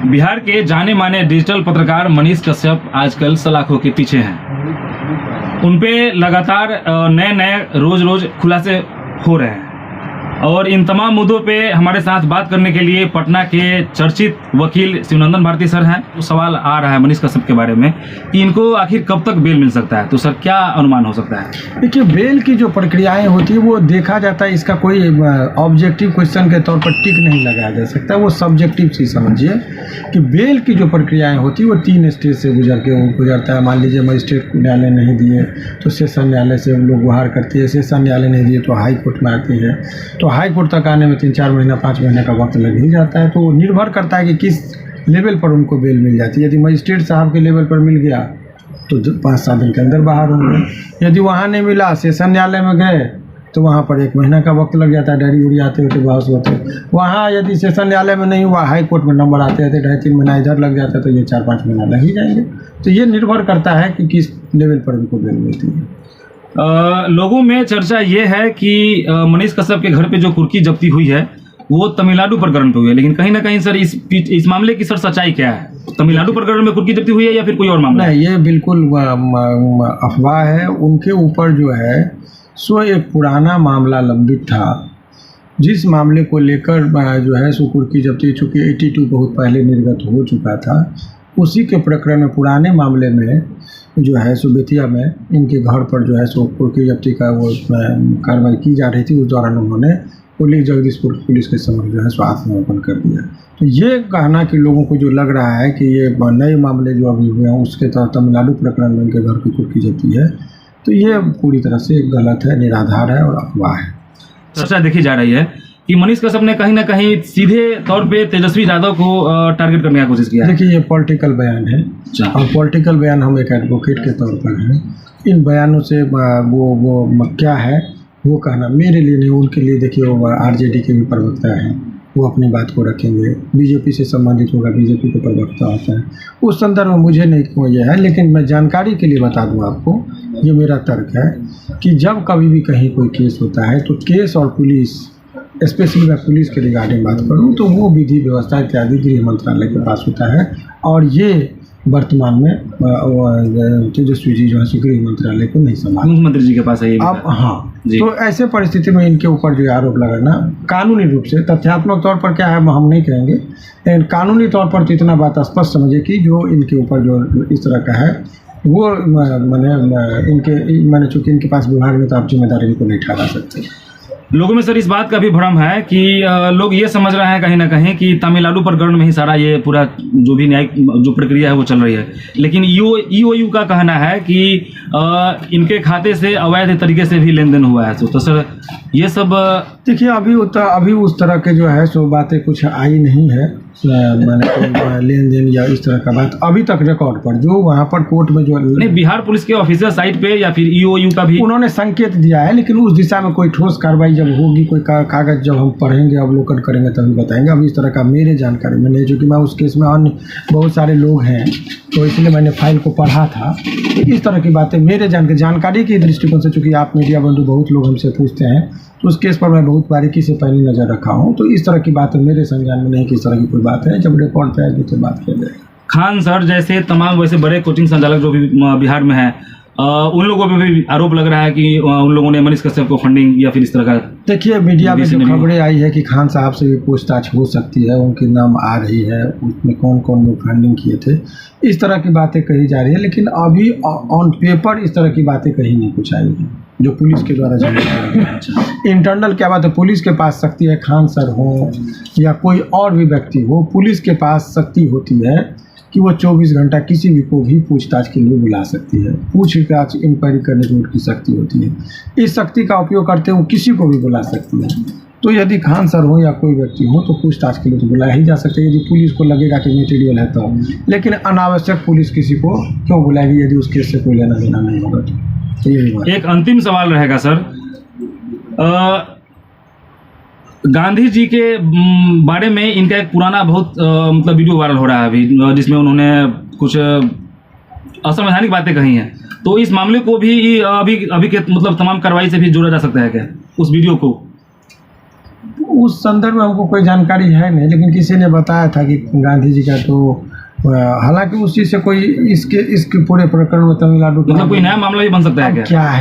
बिहार के जाने माने डिजिटल पत्रकार मनीष कश्यप आजकल सलाखों के पीछे हैं। उनपे लगातार नए रोज खुलासे हो रहे हैं और इन तमाम मुद्दों पे हमारे साथ बात करने के लिए पटना के चर्चित वकील शिवनंदन भारती सर हैं। तो सवाल आ रहा है मनीष कश्यप के बारे में कि इनको आखिर कब तक बेल मिल सकता है, तो सर क्या अनुमान हो सकता है? देखिए, बेल की जो प्रक्रियाएं होती है वो देखा जाता है, इसका कोई ऑब्जेक्टिव क्वेश्चन के तौर पर टिक नहीं लगाया जा सकता, वो सब्जेक्टिव सी समझिए कि बेल की जो प्रक्रियाएं होती है वो 3 स्टेज से गुजरता है। मान लीजिए मजिस्ट्रेट न्यायालय नहीं दिए तो सेशन न्यायालय से लोग गुहार करती है, सेशन न्यायालय नहीं दिए तो हाई कोर्ट में आती है, तो हाई कोर्ट तक आने में 3-4 महीना 5 महीने का वक्त लग ही जाता है। तो निर्भर करता है कि किस लेवल पर उनको बेल मिल जाती है। यदि मजिस्ट्रेट साहब के लेवल पर मिल गया तो 5-7 दिन के अंदर बाहर होंगे। यदि वहाँ नहीं मिला, सेशन न्यायालय में गए तो वहाँ पर 1 महीना का वक्त लग जाता है, डायरी उड़ी आते होते बहस होते। वहाँ यदि सेशन न्यायालय में नहीं हुआ, हाई कोर्ट में नंबर आते रहते, 2.5-3 महीना इधर लग जाता है, तो ये 4-5 महीना लग ही जाएंगे। तो ये निर्भर करता है कि किस लेवल पर उनको बेल मिलती है। लोगों में चर्चा ये है कि मनीष कश्यप के घर पे जो कुर्की जब्ती हुई है वो तमिलनाडु प्रकरण पे हुई है, लेकिन कहीं ना कहीं सर इस मामले की सर सच्चाई क्या है? तमिलनाडु प्रकरण में कुर्की जब्ती हुई है या फिर कोई और मामला? नहीं, ये बिल्कुल अफवाह है। उनके ऊपर जो है सो एक पुराना मामला लंबित था, जिस मामले को लेकर जो है सो कुर्की जब्ती, चूँकि 82 बहुत पहले निर्गत हो चुका था, उसी के प्रकरण में पुराने मामले में जो है सो बेतिया में इनके घर पर जो है सो कुर्की जब्ती का वो कार्रवाई की जा रही थी। उस दौरान उन्होंने जगदीशपुर पुलिस के समक्ष जो है सो आत्मसमर्पण कर दिया। तो ये कहना कि लोगों को जो लग रहा है कि ये नए मामले जो अभी हुए हैं उसके तहत तमिलनाडु प्रकरण में इनके घर की कुर्की जब्ती है, तो ये पूरी तरह से गलत है, निराधार है और अफवाह है। चर्चा देखी जा रही है कि मनीष कश्यप ने कहीं ना कहीं सीधे तौर पे तेजस्वी यादव को टारगेट करने की कोशिश किया है। देखिए, ये पॉलिटिकल बयान है और पॉलिटिकल बयान हम एक एडवोकेट के तौर पर हैं। इन बयानों से वो क्या है वो कहना मेरे लिए नहीं, उनके लिए। देखिए, वो आरजेडी के भी प्रवक्ता हैं, वो अपनी बात को रखेंगे। बीजेपी से संबंधित होगा, बीजेपी के प्रवक्ता होता है, उस संदर्भ में मुझे नहीं को ये है। लेकिन मैं जानकारी के लिए बता दूं आपको, ये मेरा तर्क है कि जब कभी भी कहीं कोई केस होता है तो केस और पुलिस, स्पेशली मैं पुलिस के रिगार्डिंग बात करूं, तो वो विधि व्यवस्था इत्यादि गृह मंत्रालय के पास होता है और ये वर्तमान में तेजस्वी जी जो है गृह मंत्रालय को नहीं संभाल, मुख्यमंत्री जी के पास है ये। अब हाँ, तो ऐसे परिस्थिति में इनके ऊपर जो आरोप लगाना कानूनी रूप से, तथ्यात्मक तौर पर क्या है हम नहीं कहेंगे, लेकिन कानूनी तौर पर तो इतना बात स्पष्ट समझे कि जो इनके ऊपर जो इस तरह का है वो मैंने चूँकि इनके पास विभाग में, तो आप जिम्मेदारी इनको नहीं ठहरा सकते। लोगों में सर इस बात का भी भ्रम है कि लोग ये समझ रहे हैं कहीं ना कहीं कि तमिलनाडु प्रकरण में ही सारा ये पूरा जो भी न्यायिक जो प्रक्रिया है वो चल रही है, लेकिन ईओयू का कहना है कि इनके खाते से अवैध तरीके से भी लेन देन हुआ है। तो सर ये सब देखिए, अभी उस तरह के जो है सो बातें कुछ आई नहीं है, मैंने लेन देन या इस तरह का बात अभी तक रिकॉर्ड पर जो वहाँ पर कोर्ट में जो नहीं, बिहार पुलिस के ऑफिशियल साइट पे या फिर ईओयू का भी उन्होंने संकेत दिया है, लेकिन उस दिशा में कोई ठोस कार्रवाई जब होगी, कोई कागज जब हम पढ़ेंगे, अवलोकन करेंगे तभी बताएंगे। अभी इस तरह का मेरे जानकारी में नहीं, चूँकि मैं उस केस में अन्य बहुत सारे लोग हैं तो इसलिए मैंने फाइल को पढ़ा था। तो इस तरह की बातें मेरे जानकारी के दृष्टिकोण से, चूँकि आप मीडिया बंधु बहुत लोग हमसे पूछते हैं, तो उस केस पर मैं बहुत बारीकी से पहले नज़र रखा हूँ। तो इस तरह की बातें मेरे संज्ञान में नहीं कि इस तरह की कोई बात है, जब रिकॉर्ड पे आएगी तो बात किया जाएगी। खान सर जैसे तमाम वैसे बड़े कोचिंग संचालक जो भी बिहार में है, उन लोगों पे भी आरोप लग रहा है कि उन लोगों ने मनीष कश्यप को फंडिंग या फिर इस तरह का। देखिए, मीडिया में जो खबरें आई है कि खान साहब से भी पूछताछ हो सकती है, उनके नाम आ रही है, उसमें कौन कौन लोग फंडिंग किए थे, इस तरह की बातें कही जा रही है। लेकिन अभी ऑन पेपर इस तरह की बातें कहीं नहीं कुछ आई है जो पुलिस के द्वारा जारी। इंटरनल क्या बात है, पुलिस के पास शक्ति है, खान सर हो या कोई और भी व्यक्ति हो, पुलिस के पास शक्ति होती है कि वो 24 घंटा किसी भी को भी पूछताछ के लिए बुला सकती है, पूछताछ इंक्वायरी करने की उनकी शक्ति होती है। इस शक्ति का उपयोग करते हुए किसी को भी बुला सकती है। तो यदि खान सर हो या कोई व्यक्ति हो तो पूछताछ के लिए तो बुलाया ही जा सकता है, यदि पुलिस को लगेगा कि मटेरियल है तो। लेकिन अनावश्यक पुलिस किसी को क्यों बुलाएगी यदि उस केस से कोई लेना देना नहीं होगा? तो यही बात। एक अंतिम सवाल रहेगा सर, गांधी जी के बारे में इनका एक पुराना बहुत मतलब वीडियो वायरल हो रहा है अभी, जिसमें उन्होंने कुछ असंवैधानिक बातें कही हैं, तो इस मामले को भी अभी के मतलब तमाम कार्रवाई से भी जोड़ा जा सकता है क्या उस वीडियो को? उस संदर्भ में हमको कोई जानकारी है नहीं, लेकिन किसी ने बताया था कि गांधी जी का तो हालांकि उस चीज़ से कोई इसके पूरे प्रकरण में तमिलनाडु मतलब कोई नया मामला भी बन सकता है क्या? क्या है